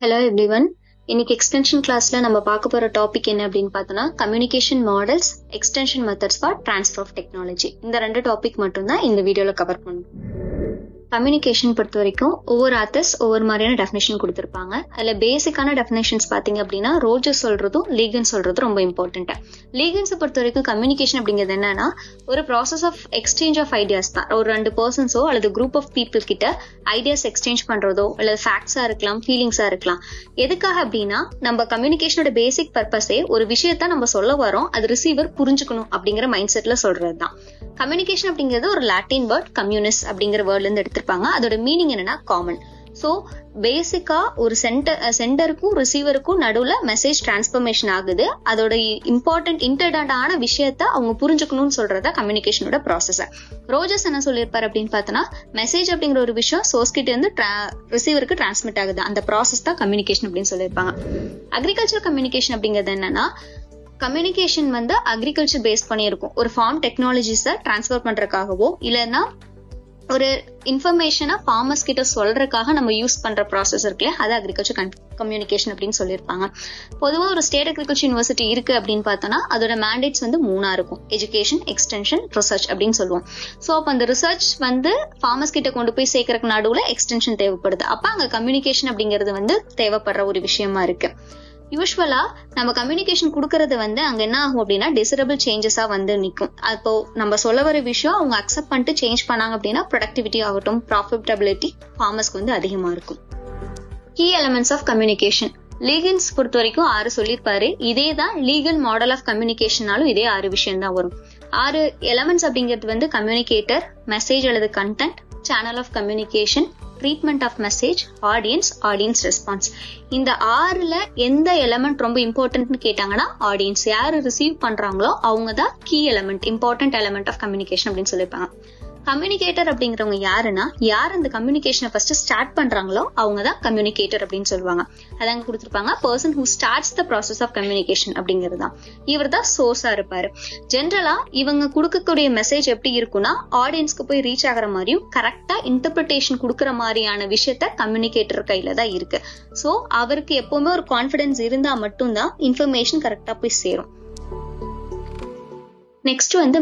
Hello everyone. இன்னைக்கு extension கிளாஸ்ல நம்ம பார்க்க போற டாபிக் என்ன அப்படின்னு பார்த்தோம்னா communication models, extension methods for transfer of technology. இந்த ரெண்டு டாபிக் மட்டும் தான் இந்த வீடியோல கவர் பண்ணும். கம்யூனிகேஷன் பொறுத்த வரைக்கும் ஒவ்வொரு ஆத்தர்ஸ் ஒவ்வொரு மாதிரியான டெஃபினேஷன் கொடுத்துருப்பாங்க. அதுல பேசிக்கான டெஃபினேஷன்ஸ் பாத்தீங்க அப்படின்னா ரோஜர்ஸ் சொல்றதும் லீகன் சொல்றதும் ரொம்ப இம்பார்ட்டன்ட். லீகன்ஸை பொறுத்த வரைக்கும் கம்யூனிகேஷன் அப்படிங்கிறது என்னன்னா ஒரு process of exchange of ideas தான். ஒரு ரெண்டு பர்சன்ஸோ அல்லது குரூப் ஆஃப் பீப்புள் கிட்ட ஐடியாஸ் எக்ஸ்சேஞ்ச் பண்றதோ அல்லது ஃபேக்ட்ஸா இருக்கலாம், ஃபீலிங்ஸா இருக்கலாம். எதுக்காக அப்படின்னா நம்ம கம்யூனிகேஷனோட பேசிக் பர்பஸே ஒரு விஷயத்த நம்ம சொல்ல வரோம், அது ரிசீவர் புரிஞ்சுக்கணும் அப்படிங்கிற மைண்ட் செட்ல சொல்றது தான். கம்யூனிகேஷன் அப்படிங்கிறது ஒரு லாட்டின் வேர்ட் கம்யூனிஸ் அப்படிங்கிற வேர்ட்ல இருந்து எடுத்திருப்பாங்க. அதோட மீனிங் என்னன்னா காமன். சோ பேசிக்கா ஒரு சென்டருக்கும் ரிசீவருக்கும் நடுவுல மெசேஜ் டிரான்ஸ்பர்மேஷன் ஆகுது. அதோட இம்பார்ட்டன்டான விஷயத்த அவங்க புரிஞ்சுக்கணும்னு சொல்றதா கம்யூனிகேஷனோட ப்ராசஸ். ரோஜர்ஸ் என்ன சொல்லியிருப்பாரு அப்படின்னு பார்த்தோன்னா மெசேஜ் அப்படிங்கிற ஒரு விஷயம் சோர்ஸ் கிட்ட இருந்து ரிசீவருக்கு டிரான்ஸ்மிட் ஆகுது. அந்த ப்ராசஸ் தான் கம்யூனிகேஷன் அப்படின்னு சொல்லியிருப்பாங்க. அக்ரிகல்ச்சர் கம்யூனிகேஷன் அப்படிங்கிறது என்னன்னா கம்யூனிகேஷன் வந்து அக்ரிகல்ச்சர் பேஸ் பண்ணி இருக்கும். ஒரு ஃபார்ம் டெக்னாலஜிஸை டிரான்ஸ்ஃபர் பண்றதுக்காகவோ இல்லைன்னா ஒரு இன்ஃபர்மேஷனை ஃபார்மர்ஸ் கிட்ட சொல்றதுக்காக நம்ம யூஸ் பண்ற ப்ராசஸ் இருக்குல்ல, அது அக்ரிகல்ச்சர் கம்யூனிகேஷன் அப்படின்னு சொல்லியிருப்பாங்க. பொதுவா ஒரு ஸ்டேட் அக்ரிகல்ச்சர் யூனிவர்சிட்டி இருக்கு அப்படின்னு பார்த்தோம்னா அதோட மேண்டேட்ஸ் வந்து 3 இருக்கும். எஜுகேஷன், எக்ஸ்டென்ஷன், ரிசர்ச் அப்படின்னு சொல்லுவோம். ஸோ அப்போ அந்த ரிசர்ச் வந்து ஃபார்மர்ஸ் கிட்ட கொண்டு போய் சேர்க்கறதுக்கு நடுவுல எக்ஸ்டென்ஷன் தேவைப்படுது. அப்ப அங்க கம்யூனிகேஷன் அப்படிங்கிறது வந்து தேவைப்படுற ஒரு விஷயமா இருக்கு. யூஸ்வலா நம்ம கம்யூனிகேஷன் கொடுக்கறது வந்து அங்க என்ன ஆகும் அப்படின்னா டிசரபிள் சேஞ்சஸா வந்து நிற்கும். அப்போ நம்ம சொல்ல வர விஷயம் அவங்க அக்செப்ட் பண்ணிட்டு சேஞ்ச் பண்ணாங்க அப்படின்னா ப்ரொடக்டிவிட்டி ஆகட்டும், ப்ராஃபிட்டபிலிட்டி ஃபார்மர்ஸ்க்கு வந்து அதிகமா இருக்கும். கீ எலிமெண்ட்ஸ் ஆஃப் கம்யூனிகேஷன் லீகன்ஸ் பொறுத்த வரைக்கும் 6 சொல்லியிருப்பாரு. இதே தான் லீகல் மாடல் ஆஃப் கம்யூனிகேஷனாலும் இதே 6 விஷயம் தான் வரும். 6 எலிமெண்ட்ஸ் அப்படிங்கிறது வந்து கம்யூனிகேட்டர், மெசேஜ் அல்லது content, channel of communication, treatment of message, audience response. இந்த 6ல எந்த எலிமெண்ட் ரொம்ப இம்பார்ட்டன்ட்னு கேட்டாங்கன்னா ஆடியன்ஸ். யாரு ரிசீவ் பண்றாங்களோ அவங்க தான் key element, important element of communication அப்படின்னு சொல்லியிருப்பாங்க. கம்யூனிகேட்டர் அப்படிங்கிறவங்க யாருன்னா யார் அந்த கம்யூனிகேஷனை ஃபர்ஸ்ட் ஸ்டார்ட் பண்றாங்களோ அவங்க தான் கம்யூனிகேட்டர் அப்படின்னு சொல்லுவாங்க. அதாங்க கொடுத்துருப்பாங்க person who starts the process of communication அப்படிங்கிறது தான். இவர் தான் சோர்ஸா இருப்பாரு. ஜென்ரலா இவங்க கொடுக்கக்கூடிய மெசேஜ் எப்படி இருக்குன்னா ஆடியன்ஸ்க்கு போய் ரீச் ஆகிற மாதிரியும் கரெக்டா இன்டர்பிரிட்டேஷன் கொடுக்குற மாதிரியான விஷயத்த கம்யூனிகேட்டர் கையில தான் இருக்கு. சோ அவருக்கு எப்பவுமே ஒரு கான்பிடன்ஸ் இருந்தா மட்டும்தான் இன்ஃபர்மேஷன் கரெக்டா போய் சேரும். நெக்ஸ்ட் வந்து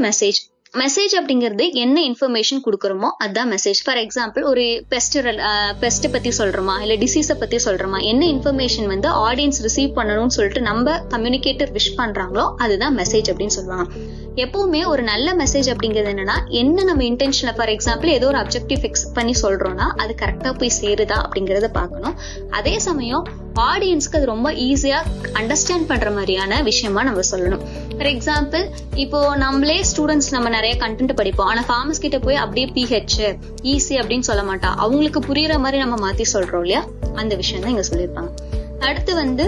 மெசேஜ் அப்படிங்கிறது என்ன இன்ஃபர்மேஷன் கொடுக்குறோமோ அதுதான் மெசேஜ். ஃபார் எக்ஸாம்பிள் ஒரு பெஸ்ட் பத்தி சொல்றோமா இல்ல டிசீஸை பத்தி சொல்றோமா, என்ன இன்ஃபர்மேஷன் வந்து ஆடியன்ஸ் ரிசீவ் பண்ணணும்னு சொல்லிட்டு நம்ம கம்யூனிகேட்டர் விஷ் பண்றாங்களோ அதுதான் மெசேஜ் அப்படின்னு சொல்லுவாங்க. எப்பவுமே ஒரு நல்ல மெசேஜ் அப்படிங்கிறது என்னன்னா என்ன நம்ம இன்டென்ஷன்ல, ஃபார் எக்ஸாம்பிள் ஏதோ ஒரு அப்ஜெக்டிவ் ஃபிக்ஸ் பண்ணி சொல்றோம்னா அது கரெக்டா போய் சேருதா அப்படிங்கறத பார்க்கணும். அதே சமயம் ஆடியன்ஸ்க்கு அது ரொம்ப ஈஸியா அண்டர்ஸ்டாண்ட் பண்ற மாதிரியான விஷயமா நம்ம சொல்லணும். ஃபார் எக்ஸாம்பிள் இப்போ நம்மளே ஸ்டூடெண்ட்ஸ் நம்ம நிறைய கண்டென்ட் படிப்போம். ஆனா ஃபார்மர்ஸ் கிட்ட போய் அப்படியே PH ஈஸி அப்படின்னு சொல்ல மாட்டோம். அவங்களுக்கு புரியுற மாதிரி நம்ம மாத்தி சொல்றோம் இல்லையா, அந்த விஷயம் தான் இங்க சொல்லியிருப்பாங்க. அடுத்து வந்து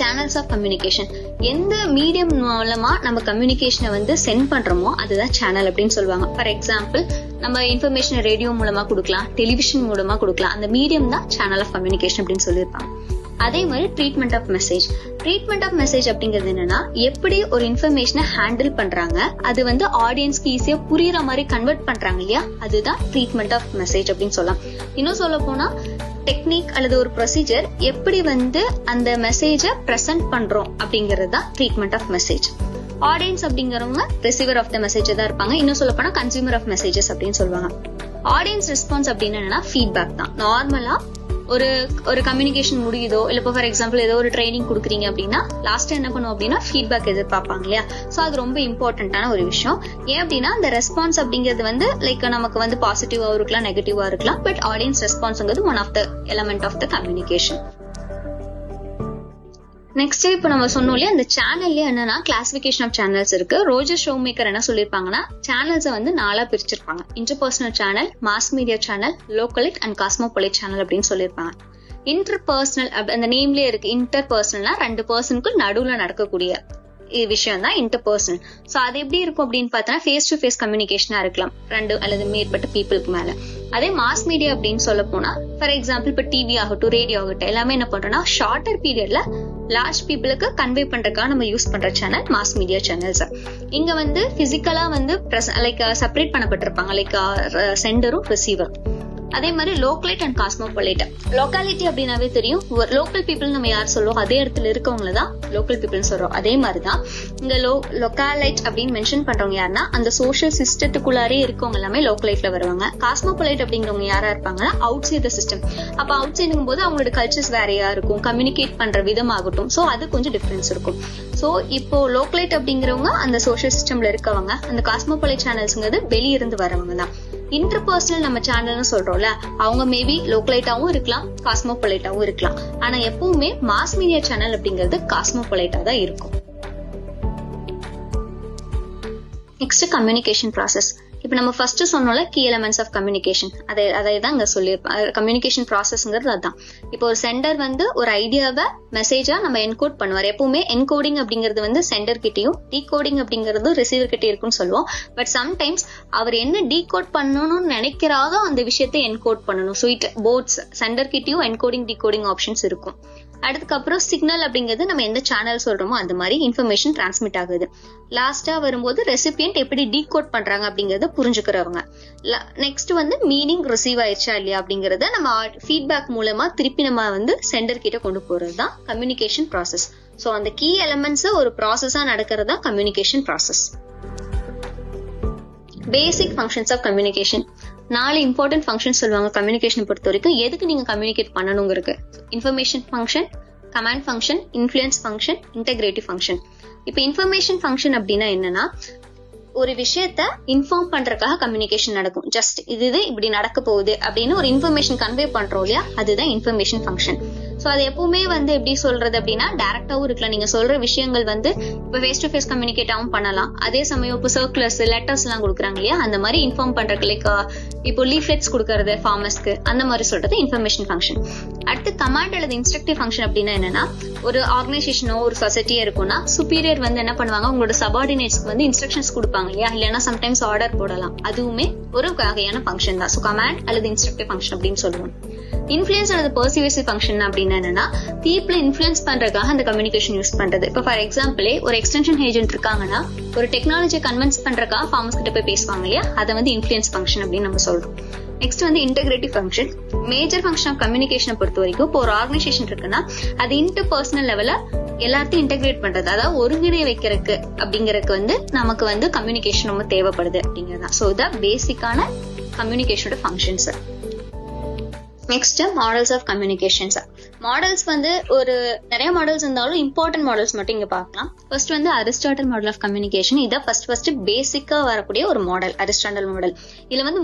சேனல்ஸ் ஆஃப் கம்யூனிகேஷன். எந்த மீடியம் மூலமா நம்ம கம்யூனிகேஷனை வந்து சென்ட் பண்றோமோ அதுதான் சேனல் அப்படின்னு சொல்லுவாங்க. ஃபார் எக்ஸாம்பிள் நம்ம இன்ஃபர்மேஷன் ரேடியோ மூலமா கொடுக்கலாம், டெலிவிஷன் மூலமா கொடுக்கலாம். அந்த மீடியம் தான் சேனல் ஆஃப் கம்யூனிகேஷன் அப்படின்னு சொல்லியிருப்பாங்க. அதே மாதிரி ட்ரீட்மெண்ட் ஆஃப் மெசேஜ் அப்படிங்கிறது என்னன்னா எப்படி ஒரு இன்ஃபர்மேஷனை ஹேண்டில் பண்றாங்க, அது வந்து ஆடியன்ஸ்க்கு ஈஸியா புரியுற மாதிரி கன்வெர்ட் பண்றாங்க இல்லையா, அதுதான் ட்ரீட்மெண்ட் ஆஃப் மெசேஜ் அப்படின்னு சொல்லலாம். இன்னும் சொல்ல போனா டெக்னிக் அல்லது ஒரு ப்ரொசீஜர் எப்படி வந்து அந்த மெசேஜை பிரசன்ட் பண்றோம் அப்படிங்கிறது தான் ட்ரீட்மெண்ட் ஆஃப் மெசேஜ். ஆடியன்ஸ் அப்படிங்கிறவங்க ரிசீவர் ஆஃப் த மெசேஜ் தான் இருப்பாங்க. இன்னும் சொல்ல போனா கன்சியூமர் ஆஃப் மெசேஜஸ் அப்படின்னு சொல்லுவாங்க. ஆடியன்ஸ் ரெஸ்பான்ஸ் அப்படின்னு என்னன்னா ஃபீட்பேக் தான். நார்மலா ஒரு கம்யூனிகேஷன் முடியுதோ இல்ல இப்போ ஃபார் எக்ஸாம்பிள் ஏதோ ஒரு ட்ரைனிங் கொடுக்குறீங்க அப்படின்னா லாஸ்ட் என்ன பண்ணுவோம் அப்படின்னா ஃபீட்பேக் எதிர்பார்ப்பாங்க இல்லையா. சோ அது ரொம்ப இம்பார்ட்டன்டான ஒரு விஷயம். ஏன் அப்படின்னா அந்த ரெஸ்பான்ஸ் அப்படிங்கிறது வந்து லைக் நமக்கு வந்து பாசிட்டிவா இருக்கலாம், நெகட்டிவா இருக்கலாம். பட் ஆடியன்ஸ் ரெஸ்பான்ஸ்ங்கிறது one of the element of the communication. Next இப்போ நம்ம சொன்னோம் இல்லையா, அந்த சேனல்ல என்னன்னா கிளாசிபிகேஷன் ஆஃப் சேனல்ஸ் இருக்கு. ரோஜர் ஷோமேக்கர் என்ன சொல்லியிருப்பாங்கன்னா சேனல்ஸை வந்து 4 பிரிச்சிருப்பாங்க. Interpersonal channel, mass media channel, localite and cosmopolite channel அப்படின்னு சொல்லியிருப்பாங்க. இன்டர்பர்சனல் அந்த நேம்லயே இருக்கு. இன்டர்பர்சனல்னா 2 பர்சனுக்கு நடுவுல நடக்கக்கூடிய விஷயம் தான் இன்டர்பர்சனல். சோ அது எப்படி இருக்கும் அப்படின்னு பார்த்தா ஃபேஸ் டு ஃபேஸ் கம்யூனிகேஷனா இருக்கலாம் 2 அல்லது மேற்பட்ட பீப்புளுக்கு மேல. அதே மாஸ் மீடியா அப்படின்னு சொல்ல போனா ஃபார் எக்ஸாம்பிள் இப்ப டிவி ஆகட்டும், ரேடியோ ஆகட்டும், எல்லாமே என்ன பண்றோம்னா ஷார்ட்டர் பீரியட்ல லார்ஜ் பீப்புளுக்கு கன்வே பண்றதுக்காக நம்ம யூஸ் பண்ற சேனல் மாஸ் மீடியா சேனல்ஸ். இங்க வந்து பிசிக்கலா வந்து லைக் செப்பரேட் பண்ணப்பட்டிருப்பாங்க, லைக் சென்டரும் ரிசீவர். அதே மாதிரி லோக்கலைட் அண்ட் காஸ்மோபாலிட். லோக்காலிட்டி அப்படின்னாவே தெரியும், லோக்கல் பீப்புள் நம்ம யார் சொல்லுவோம், அதே இடத்துல இருக்கவங்கள தான் லோக்கல் பீப்புள்னு சொல்றோம். அதே மாதிரிதான் இங்க லோக்காலைட் அப்படின்னு மென்ஷன் பண்றவங்க யாருன்னா அந்த சோஷியல் சிஸ்டத்துக்குள்ளாரே இருக்கவங்க எல்லாமே லோக்கலைட்ல வருவாங்க. காஸ்மோபாலிட் அப்படிங்கிறவங்க யாரா இருப்பாங்கன்னா அவுட் சைட் த சிஸ்டம். அப்ப அவுட் சைடுங்கும் போது அவங்களோட கல்ச்சர்ஸ் வேறையா இருக்கும், கம்யூனிகேட் பண்ற விதம் ஆகட்டும், சோ அது கொஞ்சம் டிஃபரன்ஸ் இருக்கும். சோ இப்போ லோக்கலைட் அப்படிங்கிறவங்க அந்த சோஷியல் சிஸ்டம்ல இருக்கவங்க, அந்த காஸ்மோபாலிட் சேனல்ஸ்ங்கிறது வெளியிருந்து வரவங்க தான். இன்டர்பர்சனல் நம்ம சேனல்னு சொல்றோம்ல, அவங்க மேபி லோக்கலைட்டாவும் இருக்கலாம், காஸ்மோபாலிட்டாவும் இருக்கலாம். ஆனா எப்பவுமே மாஸ் மீடியா சேனல் அப்படிங்கிறது காஸ்மோபாலிட்டா தான் இருக்கும். Next communication process. இப்ப நம்ம ஃபர்ஸ்ட் சொன்னோம்ல கீ எலிமெண்ட்ஸ் ஆஃப் கம்யூனிகேஷன், அதை தான் இங்க சொல்லியிருப்பேன். கம்யூனிகேஷன் ப்ராசஸ்ங்கிறது அதுதான். இப்போ ஒரு சென்டர் வந்து ஒரு ஐடியாவை மெசேஜா நம்ம என்கோட் பண்ணுவார். எப்பவுமே என்கோடிங் அப்படிங்கிறது வந்து சென்டர் கிட்டயும், டீகோடிங் அப்படிங்கிறது ரிசீவர் கிட்ட இருக்குன்னு சொல்லுவோம். பட் சம்டைம்ஸ் அவர் என்ன டீகோட் பண்ணணும்னு நினைக்கிறாரோ அந்த விஷயத்தை என்கோட் பண்ணணும். ஸோ இட் போத்ஸ் சென்டர் கிட்டயும் என்கோடிங் டீகோடிங் ஆப்ஷன்ஸ் இருக்கும். அதுக்கப்புறம் சிக்னல் அப்படிங்கிறது நம்ம எந்த சேனல் சொல்றோமோ அந்த மாதிரி இன்ஃபர்மேஷன் டிரான்ஸ்மிட் ஆகுது. லாஸ்டா வரும்போது ரெசிபியன்ட் எப்படி டீகோட் பண்றாங்க அப்படிங்கறத புரிஞ்சுக்கிறவங்க. நெக்ஸ்ட் வந்து மீனிங் ரிசீவ் ஆயிடுச்சா இல்லையா அப்படிங்கறத நம்ம ஃபீட்பேக் மூலமா திருப்பி நம்ம வந்து சென்டர் கிட்ட கொண்டு போறதுதான் கம்யூனிகேஷன் ப்ராசஸ். சோ அந்த கீ எலிமெண்ட்ஸ் ஒரு ப்ராசஸா நடக்கிறதா communication process. Basic functions of communication. 4 important function சொல்லுவாங்க கம்யூனிகேஷன் பொறுத்த வரைக்கும். எதுக்கு நீங்க கம்யூனிகேட் பண்ணணுங்கிறது information function, command function, influence function, integrative function. இப்போ இன்ஃபர்மேஷன் ஃபங்க்ஷன் அப்படின்னா என்னன்னா ஒரு விஷயத்த இன்ஃபார்ம் பண்றதுக்காக கம்யூனிகேஷன் நடக்கும். ஜஸ்ட் இது இப்படி நடக்க போகுது அப்படின்னு ஒரு இன்ஃபர்மேஷன் கன்வே பண்றோம் இல்லையா, அதுதான் இன்ஃபர்மேஷன் ஃபங்க்ஷன். சோ அது எப்பவுமே வந்து எப்படி சொல்றது அப்படின்னா டைரக்டாவும் இருக்கலாம். நீங்க சொல்ற விஷயங்கள் வந்து இப்ப ஃபேஸ் டு ஃபேஸ் கம்யூனிகேட்டாவும் பண்ணலாம். அதே சமயம் இப்போ சர்க்குலர்ஸ் லெட்டர்ஸ் எல்லாம் கொடுக்குறாங்க இல்லையா, அந்த மாதிரி இன்ஃபார்ம் பண்றதுக்கு லைக் இப்போ லீஃப்லெட்ஸ் கொடுக்கறது ஃபார்மர்ஸ்க்கு, அந்த மாதிரி சொல்றது இன்ஃபர்மேஷன் ஃபங்க்ஷன். அடுத்து கமாண்ட் அல்லது இன்ஸ்ட்ரக்டிவ் ஃபங்க்ஷன் அப்படின்னா என்னன்னா ஒரு ஆர்கனைசேஷனோ ஒரு சொசைட்டியோ இருக்கும்னா சுப்பீரியர் வந்து என்ன பண்ணுவாங்க, உங்களோட சபார்டினேட்ஸ்க்கு வந்து இன்ஸ்ட்ரக்ஷன்ஸ் கொடுப்பாங்க இல்லையா, இல்லைன்னா சம்டைம்ஸ் ஆர்டர் போடலாம். அதுவுமே ஒரு வகையான ஃபங்க்ஷன் தான். ஸோ கமாண்ட் அல்லது இன்ஸ்ட்ரக்டிவ் ஃபங்க்ஷன் அப்படின்னு சொல்லுவோம். இன்ஃப்ளூயன்ஸ் அல்லது பர்சிவேசிவ் ஃபங்க்ஷன் அப்படின்னா என்னன்னா பீப்புளை இன்ஃப்ளூயன்ஸ் பண்றதுக்காக அந்த கம்யூனிகேஷன் யூஸ் பண்றது. இப்போ ஃபார் எக்ஸாம்பிள் ஒரு எக்ஸ்டென்ஷன் ஏஜென்ட் இருக்காங்கன்னா ஒரு டெக்னாலஜியை கன்வின்ஸ் பண்றதுக்காக ஃபார்மர்ஸ் கிட்ட போய் பேசுவாங்க இல்லையா, அதை வந்து இன்ஃப்ளூயன்ஸ் ஃபங்க்ஷன் அப்படின்னு நம்ம சொல்றோம். நெக்ஸ்ட் வந்து integrative function. Major function of கம்யூனிகேஷனை பொறுத்த வரைக்கும் இப்போ ஒரு ஆர்கனைசேஷன் இருக்குன்னா அது இன்டர் பர்சனல் லெவல்ல எல்லாத்தையும் இன்டகிரேட் பண்றது, அதாவது ஒருங்கிணை வைக்கிறதுக்கு அப்படிங்கறதுக்கு வந்து நமக்கு வந்து கம்யூனிகேஷன் ரொம்ப தேவைப்படுது அப்படிங்கறதா. ஸோ இதான் பேசிக்கான கம்யூனிகேஷனோட functions. Next models of communications. Models வந்து ஒரு நிறைய மாடல்ஸ் இருந்தாலும் இம்பார்ட்டன்ட் மாடல்ஸ் மட்டும் இங்க பார்க்கலாம். ஃபர்ஸ்ட் வந்து அரிஸ்டாட்டில் மாடல் ஆஃப் கம்யூனிகேஷன். இதான் ஃபர்ஸ்ட் பேசிக்கா வரக்கூடிய ஒரு மாடல், அரிஸ்டாட்டில் மாடல். இதுல வந்து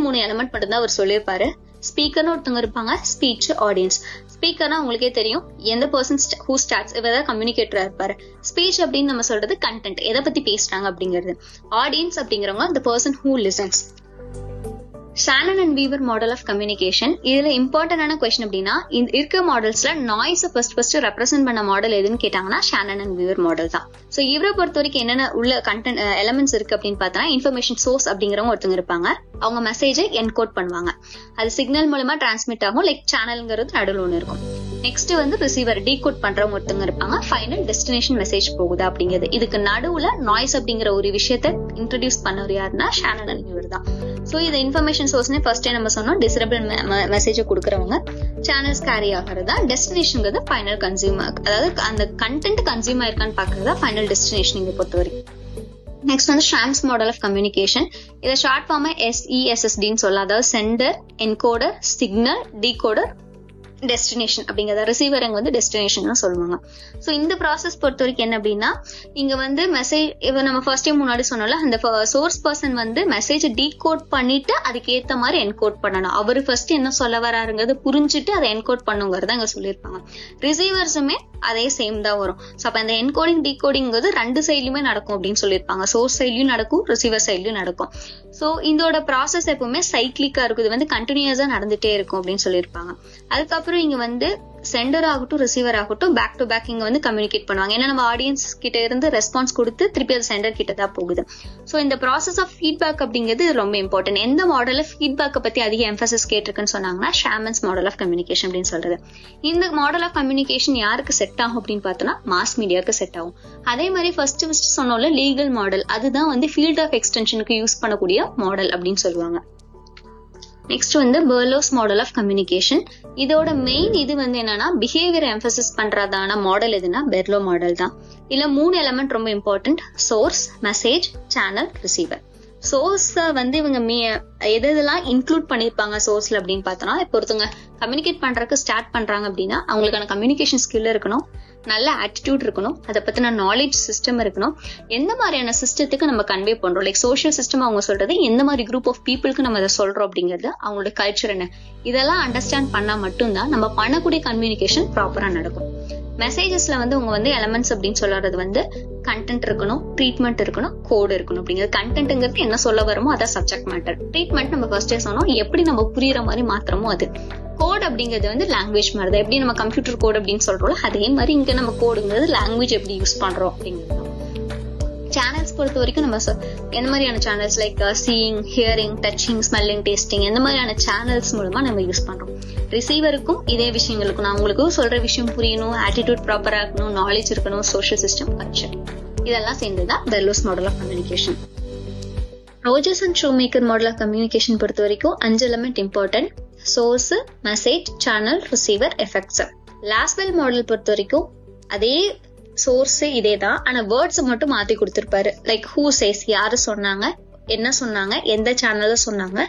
மூணே எலிமெண்ட் மட்டும் தான் அவர் சொல்லியிருப்பாரு. ஸ்பீக்கர்னு ஒருத்தவங்க இருப்பாங்க, ஸ்பீச், ஆடியன்ஸ். ஸ்பீக்கர்னா உங்களுக்கே தெரியும் எந்த பர்சன் ஹூ ஸ்டார்ட்ஸ், இவர் கம்யூனிகேட்டரா இருப்பாரு. ஸ்பீச் அப்படின்னு நம்ம சொல்றது கண்டென்ட், எதை பத்தி பேசுறாங்க அப்படிங்கிறது. ஆடியன்ஸ் அப்படிங்கிறவங்க the person who listens. Shannon and Weaver model of communication. இதுல இம்பார்ட்டன்டான கொஸ்டின் அப்படின்னா இருக்க மாடல்ஸ்ல நாய்ஸை ஃபர்ஸ்ட் ரெப்ரசென்ட் பண்ண மாடல் எதுன்னு கேட்டாங்கன்னா ஷானன் அண்ட் வீவர் மாடல் தான். சோ இவரை பொறுத்த வரைக்கும் என்னென்ன உள்ள கண்டென்ட் எலிமெண்ட்ஸ் இருக்கு அப்படின்னு பார்த்தோம்னா இன்ஃபர்மேஷன் சோர்ஸ் அப்படிங்கிறவங்க ஒருத்தவங்க இருப்பாங்க. அவங்க மெசேஜை என்கோட் பண்ணுவாங்க. அது சிக்னல் மூலமா டிரான்ஸ்மிட் ஆகும், லைக் சேனல்ங்கிறது நடுவில் ஒன்று இருக்கும். நெக்ஸ்ட் வந்து ரிசீவர் டீகோட் பண்றவங்க ஒருத்தவங்க இருப்பாங்க. ஃபைனல் டெஸ்டினேஷன் மெசேஜ் போகுது அப்படிங்கிறது. இதுக்கு நடுவுல நாய்ஸ் அப்படிங்கிற ஒரு விஷயத்தை இன்ட்ரோடியூஸ் பண்ணவர் யாருன்னா ஷானன் அண்ட் வீவர் தான். சோ இது இன்ஃபர்மேஷன் சோர்ஸ்னே ஃபர்ஸ்டே நம்ம சொன்னோம், டிசரபிள் மெசேஜை கொடுக்கறவங்க. சேனல்ஸ் கேரி ஆகிறதா, டெஸ்டினேஷன்ங்கிறது ஃபைனல் கன்சியூமர், அதாவது அந்த கண்டென்ட் கன்சியூம் ஆயிருக்கான்னு பாக்குறதா ஃபைனல் டெஸ்டினேஷன் இங்க பொறுத்த வரைக்கும். நெக்ஸ்ட் வந்து ஷாம்ஸ் மாடல் ஆஃப் கம்யூனிகேஷன். இதை ஷார்ட் ஃபார்மா SESSDன்னு சொல்லலாம். அதாவது centre, encoder, signal, decoder, destination அப்படிங்கறத ரிசீவர் அங்க வந்து டெஸ்டினேஷன் சொல்லுவாங்க. சோ இந்த ப்ராசஸ் பொறுத்த வரைக்கும் என்ன அப்படின்னா இங்க வந்து மெசேஜ் இப்ப நம்ம ஃபர்ஸ்ட் டைம் முன்னாடி சொன்னோம்ல, அந்த சோர்ஸ் பர்சன் வந்து மெசேஜ் டீகோட் பண்ணிட்டு அதுக்கு ஏத்த மாதிரி என்கோட் பண்ணணும். அவரு ஃபர்ஸ்ட் என்ன சொல்ல வராருங்கிறது புரிஞ்சுட்டு அதை என்கோட் பண்ணுங்கிறத அங்க சொல்லியிருப்பாங்க. ரிசீவர்ஸுமே அதே சேம் தான் வரும். சோ அப்ப அந்த என்கோடிங் டீகோடிங்கிறது ரெண்டு சைட்லயுமே நடக்கும் அப்படின்னு சொல்லியிருப்பாங்க. சோர்ஸ் சைட்லயும் நடக்கும், ரிசீவர் சைட்லயும் நடக்கும். சோ இதோட ப்ராசஸ் எப்பவுமே சைக்கிளிக்கா இருக்கும், இது வந்து கண்டினியூஸா நடந்துட்டே இருக்கும் அப்படின்னு சொல்லியிருப்பாங்க. அதுக்கப்புறம் இங்க வந்து சென்டர் ஆகட்டும் ரிசீவர் ஆகட்டும் பேக் டு பேக் இங்க வந்து கம்யூனிகேட் பண்ணுவாங்க. ஏன்னா நம்ம ஆடியன்ஸ் கிட்ட இருந்து ரெஸ்பான்ஸ் கொடுத்து திருப்பி அது சென்டர் கிட்ட தான் போகுது. சோ இந்த ப்ராசஸ் ஆஃப் ஃபீட்பேக் அப்படிங்கிறது ரொம்ப இம்பார்ட்டன்ட். எந்த மாடல்ல ஃபீட்பேக்கை பத்தி அதிக எம்பசிஸ் கேட்டிருக்குன்னு சொன்னாங்கன்னா ஷாமன்ஸ் மாடல் ஆஃப் கம்யூனிகேஷன் அப்படின்னு சொல்றது. இந்த மாடல் ஆஃப் கம்யூனிகேஷன் யாருக்கு செட் ஆகும் அப்படின்னு பார்த்தோம்னா மாஸ் மீடியாவுக்கு செட் ஆகும். அதே மாதிரி ஃபர்ஸ்ட் சொன்னோம்ல லீகல் மாடல், அதுதான் வந்து ஃபீல்ட் ஆஃப் எக்ஸ்டென்ஷனுக்கு யூஸ் பண்ணக்கூடிய மாடல் அப்படின்னு சொல்லுவாங்க. நெக்ஸ்ட் வந்து பெர்லோஸ் மாடல் ஆஃப் கம்யூனிகேஷன். இதோட மெயின் இது வந்து என்னன்னா பிஹேவியர் எம்பசிஸ் பண்றதான மாடல் எதுனா பெர்லோ மாடல் தான். இதுல 3 எலிமெண்ட் ரொம்ப important: source, message, channel, receiver. Source வந்து இவங்க எதெல்லாம் இன்க்ளூட் பண்ணிருப்பாங்க சோர்ஸ்ல அப்படின்னு பார்த்தோம்னா, இப்போ ஒருத்தவங்க கம்யூனிகேட் பண்றதுக்கு ஸ்டார்ட் பண்றாங்க அப்படின்னா அவங்களுக்கான கம்யூனிகேஷன் ஸ்கில் இருக்கணும், நல்ல ஆட்டிடியூட் இருக்கணும், அதை பத்தின நாலேஜ் சிஸ்டம் இருக்கணும், எந்த மாதிரியான சிஸ்டத்துக்கு நம்ம கன்வே பண்றோம், லைக் சோஷியல் சிஸ்டம் அவங்க சொல்றது எந்த மாதிரி குரூப் ஆஃப் பீப்புளுக்கு நம்ம அதை சொல்றோம் அப்படிங்கிறது, அவங்களோட கல்ச்சர் என்ன, இதெல்லாம் அண்டர்ஸ்டாண்ட் பண்ணா மட்டும்தான் நம்ம பண்ணக்கூடிய கம்யூனிகேஷன் ப்ராப்பரா நடக்கும். மெசேஜஸ்ல வந்து உங்க வந்து எலமெண்ட்ஸ் அப்படின்னு சொல்றது வந்து கண்டென்ட் இருக்கணும், ட்ரீட்மெண்ட் இருக்கணும், கோடு இருக்கணும். அப்படிங்கிறது கண்டென்ட்ங்கிறது என்ன சொல்ல வரமோ அதான் சப்ஜெக்ட் மேட்டர். ட்ரீட்மெண்ட் நம்ம ஃபர்ஸ்டே சொன்னோம், எப்படி நம்ம புரியுற மாதிரி மாத்திரமோ அது. கோட் அப்படிங்கிறது வந்து லாங்குவேஜ் மாதிரி தான். எப்படி நம்ம கம்ப்யூட்டர் கோட் அப்படின்னு சொல்றோம் அதே மாதிரி இங்க நம்ம கோடுங்கிறது லாங்குவேஜ் எப்படி யூஸ் பண்றோம் அப்படிங்கிறது. சேனல்ஸ் பொறுத்த வரைக்கும் நம்ம எந்த மாதிரியான channels like seeing, hearing, touching, smelling, tasting எந்த மாதிரியான சேனல்ஸ் மூலமா நம்ம யூஸ் பண்றோம். ரிசீவருக்கும் இதே விஷயங்களுக்கும் நான் உங்களுக்கு சொல்ற விஷயம் புரியணும், ஆட்டிடியூட் ப்ராப்பரா இருக்கணும், நாலேஜ் இருக்கணும், சோஷியல் சிஸ்டம், கல்ச்சர், இதெல்லாம் சேர்ந்துதான் Berlo's model of communication. Rogers and Shoemaker model of communication பொறுத்த வரைக்கும் 5 element important: source, message, channel, receiver, effects. Lasswell model பொறுத்த வரைக்கும் அதே சோர்ஸ் இதே தான், ஆனா வேர்ட்ஸ் மட்டும் மாத்தி கொடுத்திருப்பாரு. லைக் ஹூ சேஸ், யாரு சொன்னாங்க, என்ன சொன்னாங்க, எந்த சேனல்ல சொன்னாங்க,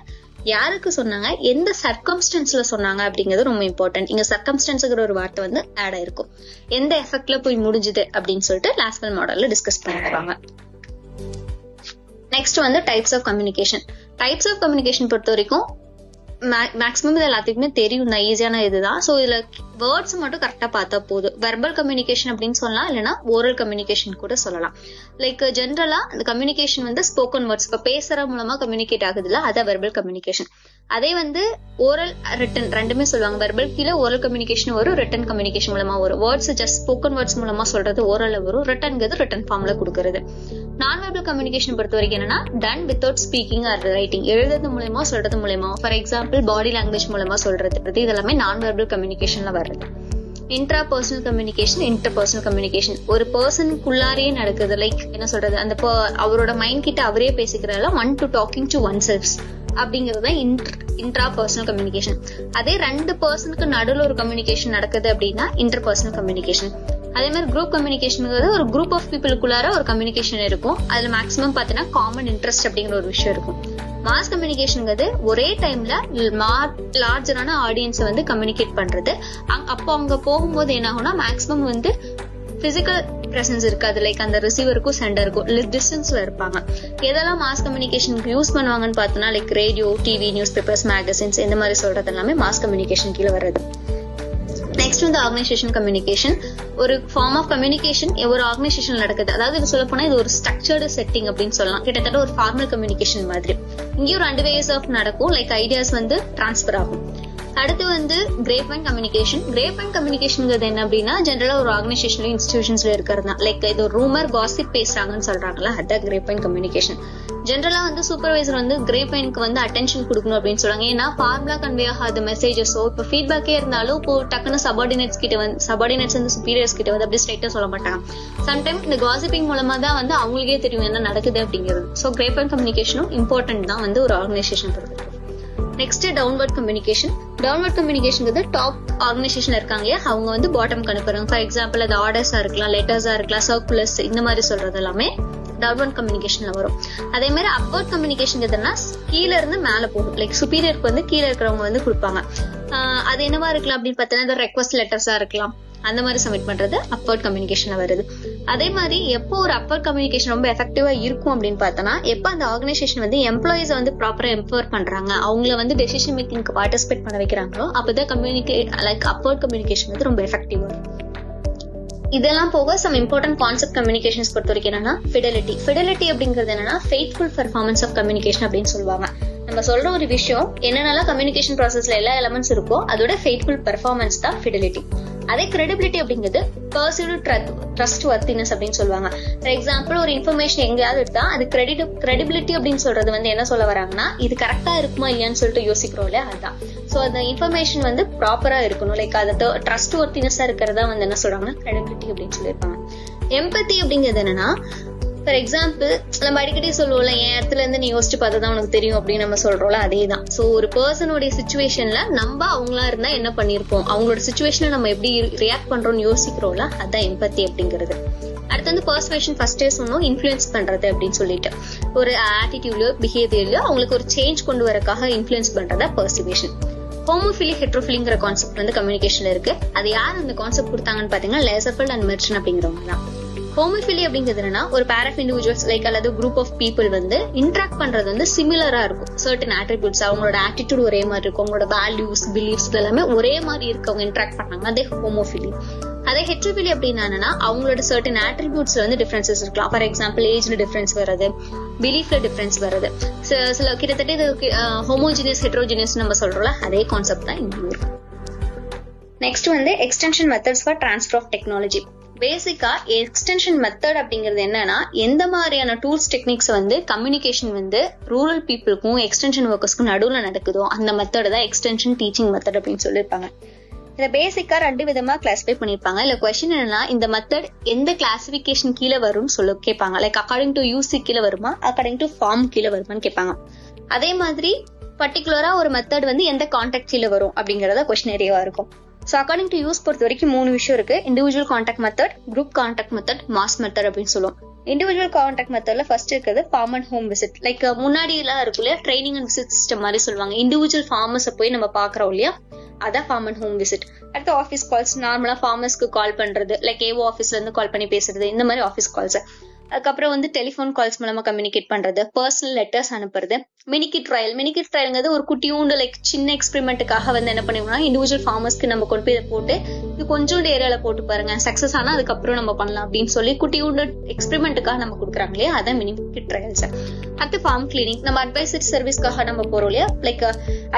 யாருக்கு சொன்னாங்க, எந்த சர்க்கம்ஸ்டன்ஸ்ல சொன்னாங்க அப்படிங்கிறது ரொம்ப இம்பார்ட்டன்ட். இங்க சர்க்கம்ஸ்டன்ஸ்ங்கிற ஒரு வார்த்தை வந்து ஆட் ஆயிருக்கும். எந்த எஃபெக்ட்ல போய் முடிஞ்சுது அப்படின்னு சொல்லிட்டு லாஸ்வெல் மாடல்ல டிஸ்கஸ் பண்ணிருப்பாங்க. நெக்ஸ்ட் வந்து types of communication. Types of communication பொறுத்த வரைக்கும் மேக்ஸிமம் இது எல்லாத்துக்குமே தெரியும் தான், ஈஸியான இதுதான். ஸோ இதுல வேர்ட்ஸ் மட்டும் கரெக்டா பார்த்தா போதும். வெர்பல் கம்யூனிகேஷன் அப்படின்னு சொல்லலாம், இல்லைன்னா ஓரல் கம்யூனிகேஷன் கூட சொல்லலாம். லைக் ஜென்ரலா இந்த கம்யூனிகேஷன் வந்து ஸ்போக்கன் வேர்ட்ஸ், இப்போ பேசுற மூலமா கம்யூனிகேட் ஆகுது இல்ல, அதான் வெர்பல் கம்யூனிகேஷன். அதே வந்து ஓரல், ரிட்டன் ரெண்டுமே சொல்லுவாங்க. வெர்பல் கீழே ஓரல் கம்யூனிகேஷன் வரும், ரிட்டன் கம்யூனிகேஷன் மூலமா வரும். வேர்ட்ஸ் ஜஸ்ட் ஸ்போக்கன் வேர்ட்ஸ் மூலமா சொல்றது ஓரல்ல வரும், ரிட்டன்ங்கிறது ரிட்டன் ஃபார்ம்ல கொடுக்கறது. நான் வெர்பல் கம்யூனிகேஷன் பொறுத்த வரைக்கும் என்னன்னா done without speaking or writing, எழுதுறது மூலமா சொல்றது மூலமா, ஃபார் எக்ஸாம்பிள் பாடி லாங்குவேஜ் மூலமா சொல்றது, இதெல்லாமே நான் வெர்பல் கம்யூனிகேஷன்ல வருது. Intra personal communication, inter personal communication ஒரு பர்சனுக்குள்ளாரே நடக்குது. லைக் என்ன சொல்றது, அந்த அவரோட மைண்ட் கிட்ட அவரே பேசிக்கிறதால one to talking to one self அப்படிங்கறது இன்ட்ரா பர்சனல் கம்யூனிகேஷன். அதே 2 பர்சனுக்கு நடுவில் ஒரு கம்யூனிகேஷன் நடக்குது அப்படின்னா இன்டர் பர்சனல் கம்யூனிகேஷன். அதே மாதிரி குரூப் கம்யூனிகேஷன் ஒரு குரூப் ஆஃப் பீப்புளுக்குள்ளார ஒரு கம்யூனிகேஷன் இருக்கும். அதுல மேக்ஸிமம் பாத்தீங்கன்னா காமன் இன்ட்ரெஸ்ட் அப்படிங்கிற ஒரு விஷயம் இருக்கும். மாஸ் கம்யூனிகேஷன் ஒரே டைம்ல லார்ஜரான ஆடியன்ஸ் வந்து கம்யூனிகேட் பண்றது. அப்போ அவங்க போகும்போது என்ன ஆகும்னா மேக்ஸிமம் வந்து பிசிக்கல் பிரசன்ஸ் இருக்காது. லைக் அந்த ரிசீவருக்கும் சென்டருக்கும் டிஸ்டன்ஸ்ல இருப்பாங்க. எதெல்லாம் மாஸ் கம்யூனிகேஷனுக்கு யூஸ் பண்ணுவாங்கன்னு பார்த்தோம்னா like radio, TV, news papers, magazines இந்த மாதிரி சொல்றது எல்லாமே மாஸ் கம்யூனிகேஷன் கீழே வருது. நெக்ஸ்ட் வந்து ஆர்கனைசேஷன் கம்யூனிகேஷன். ஒரு ஃபார்ம் ஆஃப் கம்யூனிகேஷன் ஒரு ஆர்கனைசேஷன் நடக்குது. அதாவது இது சொல்ல போனா இது ஒரு ஸ்ட்ரக்சர்டு செட்டிங் அப்படின்னு சொல்லலாம். கிட்டத்தட்ட ஒரு ஃபார்மல் கம்யூனிகேஷன் மாதிரி. இங்கேயும் 2 வேஸ் ஆஃப் நடக்கும். லைக் ஐடியாஸ் வந்து டிரான்ஸ்பர் ஆகும். அடுத்து வந்து கிரேப்வைன் கம்யூனிகேஷன். கிரேப்வைன் கம்யூனிகேஷன்ங்கிறது என்ன அப்படின்னா ஜென்ரலா ஒரு ஆர்கனைசேஷன்ல இன்ஸ்டிடியூஷன்ஸ்ல இருக்கிறது தான். லைக் இது ஒரு ரூமர் காசிப் பேசுறாங்கன்னு சொல்றாங்களா, அதான் கிரேப்வைன் கம்யூனிகேஷன். ஜென்ரலா வந்து சூப்பர்வைசர் வந்து கிரேப்வைனுக்கு வந்து அட்டென்ஷன் கொடுக்கணும் அப்படின்னு சொல்றாங்க. ஏன்னா ஃபார்முலா கன்வே ஆகாத மெசேஜஸோ இப்போ ஃபீட்பேக்கே இருந்தாலும் இப்போ டக்குன்னு சபார்டினேட்ஸ் வந்து சுப்பீரியர்ஸ் கிட்ட வந்து அப்படி ஸ்ட்ரைட்டா சொல்ல மாட்டாங்க. சம்டைம் இந்த காசிப்பிங் மூலமா தான் வந்து அவங்களுக்கே தெரியும் என்ன நடக்குது அப்படிங்கிறது. ஸோ கிரேப்வைன் கம்யூனிகேஷனும் இம்பார்ட்டன்ட் தான் வந்து ஒரு ஆர்கனைசேஷன் பொறுத்து. Next downward communication. Downward communication top ஆர்கனைசேஷன்ல இருக்காங்க, அவங்க வந்து பாட்டம் அனுப்புறாங்க. ஃபார் எக்ஸாம்பிள் அது ஆர்டர்ஸா இருக்கலாம், லெட்டர்ஸா இருக்கலாம், சர்க்குலர்ஸ் இந்த மாதிரி சொல்றது எல்லாமே டவுன்வர்ட் கம்யூனிகேஷன்ல வரும். அதே மாதிரி அப்வர்ட் கம்யூனிகேஷன் எதுனா கீழ இருந்து மேல போகும். லைக் சுப்பீரியருக்கு வந்து கீழே இருக்கிறவங்க வந்து கொடுப்பாங்க. அது என்னவா இருக்கலாம் அப்படின்னு பார்த்தீங்கன்னா ரெக்வஸ்ட் லெட்டர்ஸா இருக்கலாம். அந்த மாதிரி சப்மிட் பண்றது அப்வர்ட் கம்யூனிகேஷன்ல வருது. அதே மாதிரி எப்போ ஒரு அப்வர்ட் கம்யூனிகேஷன் ரொம்ப எஃபெக்டிவா இருக்கும் அப்படின்னு பார்த்தோம்னா எப்போ அந்த ஆர்கனைசேஷன் வந்து எம்ப்ளாயிஸ் வந்து ப்ராப்பரா எம்பவர் பண்றாங்க, அவங்கள வந்து டெசிஷன் மேக்கிங்க்கு பார்ட்டிசிபேட் பண்ண வைக்கிறாங்களோ அப்பதான் அப்வர்ட் கம்யூனிகேஷன் வந்து ரொம்ப எஃபெக்டிவா இருக்கும். இதெல்லாம் போக சம் இம்பார்ட்டன்ட் கான்செப்ட் கம்யூனிகேஷன்ஸ் பொறுத்த வரைக்கும் என்னன்னா ஃபிடெலிட்டி அப்படிங்கிறது என்னன்னா ஃபெய்த்ஃபுல் பெர்ஃபார்மன்ஸ் ஆஃப் கம்யூனிகேஷன் அப்படின்னு சொல்லுவாங்க. நம்ம சொல்ற ஒரு விஷயம் என்னென்னலாம் கம்யூனிகேஷன் ப்ராசஸ்ல எல்லா எலமெண்ட்ஸ் இருக்கோ அதோட ஃபெய்த்ஃபுல் பெர்ஃபார்மன்ஸ் தான் ஃபிடெலிட்டி. அதே கிரெடிபிலிட்டி அப்படிங்கிறது பர்சீவ்ட் ட்ரஸ்ட் வர்த்தினஸ் அப்படின்னு சொல்லுவாங்க. ஃபார் எக்ஸாம்பிள் ஒரு இன்ஃபர்மேஷன் எங்கேயாவது எடுத்தா அது கிரெடிபிலிட்டி அப்படின்னு சொல்றது வந்து என்ன சொல்ல வராங்கன்னா இது கரெக்டா இருக்குமா இல்லையான்னு சொல்லிட்டு யோசிக்கிறோம் இல்லையா, அதுதான். ஸோ அந்த இன்ஃபர்மேஷன் வந்து ப்ராப்பரா இருக்கணும். லைக் அது ட்ரஸ்ட் வர்த்தினஸா இருக்கிறதா வந்து என்ன சொல்றாங்கன்னா கிரெடிபிலிட்டி அப்படின்னு சொல்லியிருப்பாங்க. எம்பத்தி அப்படிங்கிறது என்னன்னா ஃபார் எக்ஸாம்பிள் நம்ம அடிக்கடி சொல்லுவோம்ல, என் இடத்துல இருந்து நீ யோசிச்சு பார்த்ததான் உனக்கு தெரியும் அப்படின்னு நம்ம சொல்றோம்ல, அதே தான். ஸோ ஒரு பர்சனோட சுச்சுவேஷன்ல நம்ம அவங்களா இருந்தா என்ன பண்ணிருப்போம், அவங்களோட சுச்சுவேஷன்ல நம்ம எப்படி ரியாக்ட் பண்றோம்னு யோசிக்கிறோம்ல, அதான் எம்பத்தி அப்படிங்கிறது. அடுத்து வந்து பர்சுவேஷன் ஃபர்ஸ்டே சொன்னோம், இன்ஃபுளுன்ஸ் பண்றது அப்படின்னு சொல்லிட்டு ஒரு ஆட்டிடியூட்லயோ பிஹேவியர்லயோ அவங்களுக்கு ஒரு சேஞ்ச் கொண்டு வரக்காக இன்ஃபுளுன்ஸ் பண்றதா பர்சுவேஷன். ஹோமோஃபிலி ஹெட்ரோஃபிலிங்கிற கான்செப்ட் வந்து கம்யூனிகேஷன்ல இருக்கு. அது யார் அந்த கான்செப்ட் கொடுத்தாங்கன்னு பாத்தீங்கன்னா லேசர்ஃபெல்ட் அண்ட் மெர்ச்சன் அப்படிங்கிறவங்க தான். ஹோமோஃபிலி அப்படிங்கிறதுனா ஒரு பேர் ஆஃப் இண்டிவிஜுவல்ஸ் லைக் அல்லது குரூப் ஆஃப் பீப்புள் வந்து இன்ட்ராக்ட் பண்றது வந்து சிமிலரா இருக்கும். சர்டன் ஆட்ரிபியூட்ஸ், அவங்களோட ஆட்டிடியூட் ஒரே மாதிரி இருக்கும், அவங்களோட வேல்யூஸ் பிலீஃப்ஸ் எல்லாமே ஒரே மாதிரி இருக்கவங்க இன்ட்ராக்ட் பண்ணாங்க, அதே ஹோமோஃபிலி. அதே ஹெட்ரோஃபிலி அப்படின்னா அவங்களோட சர்டன் ஆட்ரிபியூட்ஸ்ல வந்து டிஃபரன்சஸ் இருக்கலாம். ஃபார் எக்ஸாம்பிள் ஏஜ்ல டிஃபரன்ஸ் வருது, பிலீஃப்ல டிஃபரன்ஸ் வருது. சில கிட்டத்தட்ட இது ஹோமோஜினியஸ் ஹெட்ரோஜினியஸ் நம்ம சொல்றோம்ல, அதே கான்செப்ட் தான் இங்க இருக்கு. நெக்ஸ்ட் வந்து extension methods for transfer of technology. பேசிக்கா எக்ஸ்டென்ஷன் மெத்தட் அப்படிங்கிறது என்னன்னா, எந்த மாதிரியான டூல்ஸ் டெக்னிக்ஸ் வந்து கம்யூனிகேஷன் வந்து ரூரல் பீப்புளுக்கும் எக்ஸ்டென்ஷன் ஒர்க்கர்ஸ்க்கும் நடுவில் நடக்குதோ அந்த மெத்தட் தான் எக்ஸ்டென்ஷன் டீச்சிங் மெத்தட் அப்படின்னு சொல்லியிருப்பாங்க. இதை பேசிக்கா 2 விதமா கிளாஸிஃபை பண்ணிருப்பாங்க. இல்ல கொஸ்டின் என்னன்னா, இந்த மெத்தட் எந்த கிளாசிபிகேஷன் கீழே வரும்னு சொல்ல கேட்பாங்க. லைக் அக்கார்டிங் டு யூசி கீழே வருமா, அக்கார்டிங் டு ஃபார்ம் கீழே வருமான்னு கேட்பாங்க. அதே மாதிரி பர்டிகுலரா ஒரு மெத்தட் வந்து எந்த கான்டாக்ட் கீழே வரும் அப்படிங்கறத கொஸ்டின் ஏரியாவா இருக்கும். ஸோ அக்கார்டிங் டு யூஸ் பொறுத்த வரைக்கும் 3 விஷயம் இருக்கு. Individual contact method, group contact method, mass method அப்படின்னு சொல்லுவோம். இண்டிவிஜுவல் கான்டாக்ட் மெத்தட்ல ஃபர்ஸ்ட் இருக்கிறது farm and home visit. Like முன்னாடி எல்லாம் இருக்கும் இல்லையா, ட்ரைனிங் அண்ட் விசிட் சிஸ்டம் மாதிரி சொல்லுவாங்க. இண்டிவிஜுவல் ஃபார்மர்ஸை போய் நம்ம பாக்குறோம் இல்லையா, அதான் ஃபார்ம் அண்ட் ஹோம் விசிட். அடுத்து ஆஃபீஸ் கால்ஸ், நார்மலா ஃபார்மர்ஸ்க்கு கால் பண்றது, லைக் ஏஓ ஆஃபீஸ்ல இருந்து கால் பண்ணி பேசுறது, இந்த மாதிரி ஆஃபீஸ் கால்ஸ். அதுக்கப்புறம் வந்து டெலிஃபோன் கால்ஸ் மூலமா கம்யூனிகேட் பண்றது, பர்சனல் லெட்டர்ஸ் அனுப்புறது. மினிகிட் ட்ரையல்ங்கிறது ஒரு குட்டியூண்டு லைக் சின்ன எக்ஸ்பெரிமெண்ட்டுக்காக வந்து என்ன பண்ணுவோம்னா, இண்டிவிஜுவல் ஃபார்மர்ஸ்க்கு நம்ம கொண்டு போய் இதை போட்டு இது கொஞ்சோண்டு ஏரியால போட்டு பாருங்க, சக்சஸ் ஆனா அதுக்கப்புறம் நம்ம பண்ணலாம் அப்படின்னு சொல்லி குட்டியூண்டு எக்ஸ்பெரிமெண்ட்டுக்காக நம்ம கொடுக்குறாங்க இல்லையா, அதான் மினிகிட் ட்ரையல்ஸ். அடுத்து ஃபார்ம் கிளினிக், நம்ம அட்வைசரி சர்வீஸ்க்காக நம்ம போறோம் இல்லையா, லைக்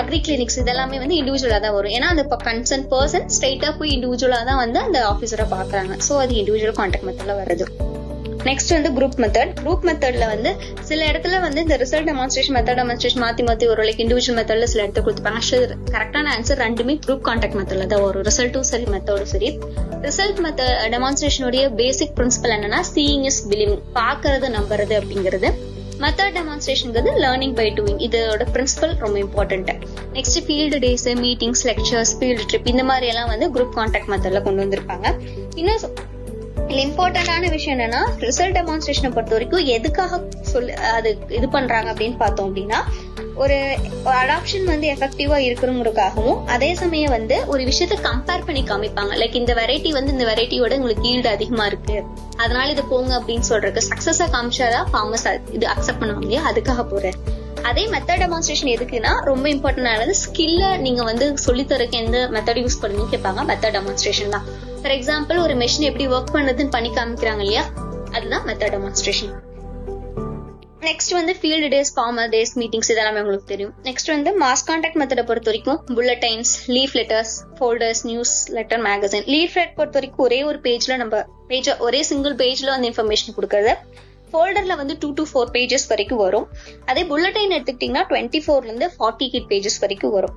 அக்ரி கிளினிக்ஸ், இதெல்லாமே வந்து இண்டிவிஜுவலா தான் வரும். ஏன்னா அந்த கன்சர்ன் பர்சன் ஸ்ட்ரைட்டா போய் இண்டிவிஜுவலா தான் வந்து அந்த ஆஃபீஸரை பாக்குறாங்க. ஸோ அது இண்டிவிஜுவல் கான்டாக்ட் மெத்தட்ல வருது. நெக்ஸ்ட் வந்து குரூப் மெத்தட். குரூப் மெத்தட்ல வந்து சில இடத்துல வந்து இந்த ரிசல்ட் டெமான்ஸ்ட்ரேஷன் மெத்தட் டெமான்ஸ்ட்ரேஷன் மாத்தி ஒரு லைக் இண்டிவிஜுவல் மெத்தட்ல சில இடத்துல கொடுத்துப்பாங்க. கரெக்டான ஆன்சர் ரெண்டுமே குரூப் கான்டாக்ட் மெத்தட்ல தான் வரும், ரிசல்ட்டும் சரி மெத்தடும் சரி. ரிசல்ட் மெத்தட் டெமான்ஸ்ட்ரேஷனுடைய பேசிக் பிரின்சிபல் என்னன்னா, சீயிங் இஸ் பிலீவிங், பாக்குறது நம்புறது அப்படிங்கிறது. மெத்தட் டெமான்ஸ்ட்ரேஷன்ங்கிறது லேர்னிங் பை டூயிங், இதோட பிரின்சிபல் ரொம்ப important. Next field days, meetings, lectures, field trip, இந்த மாதிரி எல்லாம் வந்து குரூப் கான்டாக்ட் மெத்தட்ல கொண்டு வந்திருப்பாங்க. இன்னும் இம்பார்ட்டன்டான விஷயம் என்னன்னா, ரிசல்ட் டெமான்ஸ்ட்ரேஷனை பொறுத்த வரைக்கும் எதுக்காக அது இது பண்றாங்க அப்படின்னு பார்த்தோம் அப்படின்னா, ஒரு அடாப்ஷன் வந்து எஃபெக்டிவா இருக்கணுங்கிறதுக்காகவும், அதே சமயம் வந்து ஒரு விஷயத்த கம்பேர் பண்ணி காமிப்பாங்க. லைக் இந்த வெரைட்டி வந்து இந்த வெரைட்டியோட உங்களுக்கு ஈல்டு அதிகமா இருக்கு, அதனால இது போங்க அப்படின்னு சொல்றதுக்கு சக்சஸா காமிச்சாதான் ஃபார்மர்ஸ் இது அக்செப்ட் பண்ணுவாங்க இல்லையா, அதுக்காக போறேன். அதே மெத்தட் டெமான்ஸ்ட்ரேஷன் எதுக்குன்னா, ரொம்ப இம்பார்ட்டன்ட் ஆனது ஸ்கில்ல நீங்க வந்து சொல்லித்தரக்கு எந்த மெத்தட் யூஸ் பண்ணுவீங்க கேட்பாங்க, மெத்தட் டெமான்ஸ்ட்ரேஷன் தான். ஃபார் எக்ஸாம்பிள் ஒரு மெஷின் எப்படி ஒர்க் பண்ணுறதுன்னு பண்ணி காமிக்கிறாங்க இல்லையா, அதுதான் மெத்தட் டெமான்ஸ்ட்ரேஷன். நெக்ஸ்ட் வந்து field days, formal days, meetings, இதெல்லாமே உங்களுக்கு தெரியும். நெக்ஸ்ட் வந்து மாஸ் கான்டாக்ட் மெத்தடை பொறுத்த வரைக்கும் bulletins, leaf letters, folders, news letter, magazine. Leaf letter பொறுத்த வரைக்கும் ஒரே ஒரு பேஜ்ல நம்ம ஒரே சிங்கிள் பேஜ்ல வந்து இன்ஃபர்மேஷன் கொடுக்கறது. ஃபோல்டர்ல வந்து 2 to 4 பேஜஸ் வரைக்கும் வரும். அதே புல்லட்டைன் எடுத்துக்கிட்டீங்கன்னா 24 இருந்து 40 பேஜஸ் வரைக்கும் வரும்.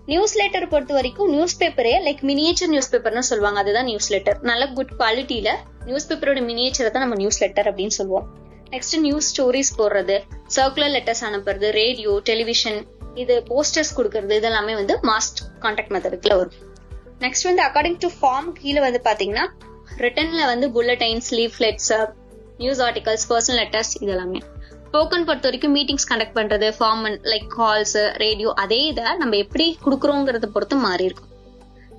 நியூஸ் லெட்டர் பொறுத்த வரைக்கும் நியூஸ் பேப்பரே லைக் மினியேச்சர் நியூஸ் பேப்பர்னு சொல்லுவாங்க, அதுதான் நியூஸ் லெட்டர். நல்ல குட் குவாலிட்டியில நியூஸ் பேப்பரோட மினியேச்சரை தான் நம்ம நியூஸ் லெட்டர் அப்படின்னு சொல்லுவோம். நெக்ஸ்ட் நியூஸ் ஸ்டோரிஸ் போடுறது, சர்க்குலர் லெட்டர்ஸ் அனுப்புறது, ரேடியோ, டெலிவிஷன், இது போஸ்டர்ஸ் கொடுக்கறது, இதெல்லாமே வந்து மாஸ் கான்டாக்ட் மெத்தடுக்குள்ள வரும். நெக்ஸ்ட் வந்து அக்கார்டிங் டு ஃபார்ம் கீழே வந்து பாத்தீங்கன்னா, ரிட்டன்ல வந்து bulletins, leaflets, news articles, personal letters, இதெல்லாமே. ஸ்போக்கன் பொறுத்த வரைக்கும் மீட்டிங்ஸ் கண்டக்ட் பண்றது, ஃபார்ம் லைக் கால்ஸ், ரேடியோ, அதே இதை நம்ம எப்படி கொடுக்குறோங்கிறத பொறுத்து மாறி இருக்கும்.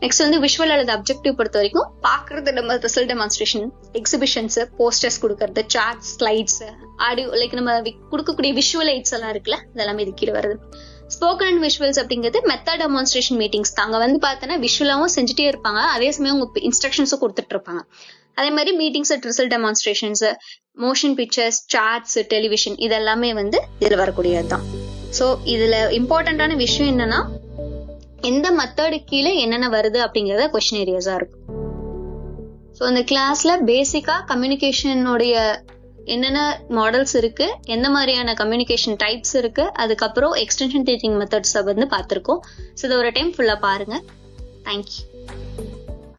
நெக்ஸ்ட் வந்து விஷுவல் அல்லது அப்ஜெக்டிவ் பொறுத்த வரைக்கும் பாக்குறது நம்ம ரிசல்ட் டெமான்ஸ்ட்ரேஷன், எக்ஸிபிஷன்ஸ், போஸ்டர்ஸ் கொடுக்கறது, சார்ட், ஸ்லைட்ஸ், ஆடியோ, லைக் நம்ம கொடுக்கக்கூடிய விஷுவல் எய்ட்ஸ் எல்லாம் இருக்குல்ல, இதெல்லாமே இது கீழே வருது. ஸ்போக்கன் அண்ட் விஷுவல்ஸ் அப்படிங்கிறது மெத்தட் டெமான்ஸ்ட்ரேஷன் மீட்டிங்ஸ் தாங்க வந்து பார்த்தோன்னா விஷுவலாவும் செஞ்சுட்டே இருப்பாங்க, அதே சமயம் உங்க இன்ஸ்ட்ரக்ஷன்ஸும் கொடுத்துட்டு இருப்பாங்க. அதே மாதிரி meetings at result demonstrations, motion pictures, charts, television, இதெல்லாமே வந்து இதுல வரக்கூடியதுதான். ஸோ இதுல இம்பார்ட்டன்டான விஷயம் என்னன்னா, எந்த மெத்தடு கீழே என்னென்ன வருது அப்படிங்கறத கொஸ்டின் ஏரியாஸா இருக்கும். ஸோ இந்த கிளாஸ்ல பேசிக்கா கம்யூனிகேஷனுடைய என்னென்ன மாடல்ஸ் இருக்கு, எந்த மாதிரியான கம்யூனிகேஷன் டைப்ஸ் இருக்கு, அதுக்கப்புறம் எக்ஸ்டென்ஷன் டீச்சிங் மெத்தட்ஸ் வந்து பார்த்திருக்கோம். ஸோ இதை ஒரு டைம் ஃபுல்லா பாருங்க. தேங்க்யூ.